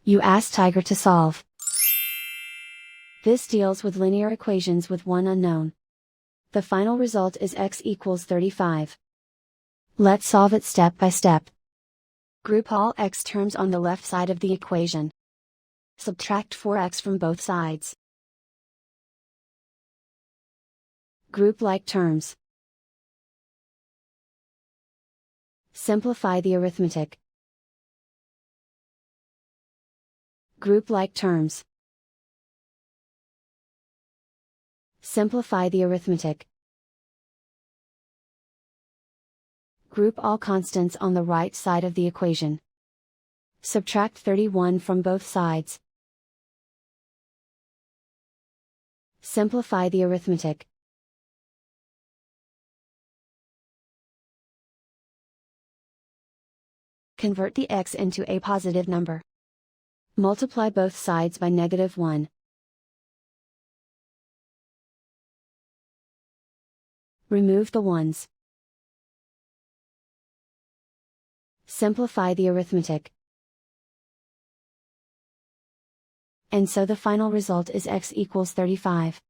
You ask Tiger to solve. This deals with linear equations with one unknown. The final result is x equals 35. Let's solve it step by step. Group all x terms on the left side of the equation. Subtract 4x from both sides. Group like terms. Simplify the arithmetic. Group like terms. Simplify the arithmetic. Group all constants on the right side of the equation. Subtract 31 from both sides. Simplify the arithmetic. Convert the x into a positive number. Multiply both sides by -1. Remove the ones. Simplify the arithmetic. And so the final result is x equals 35.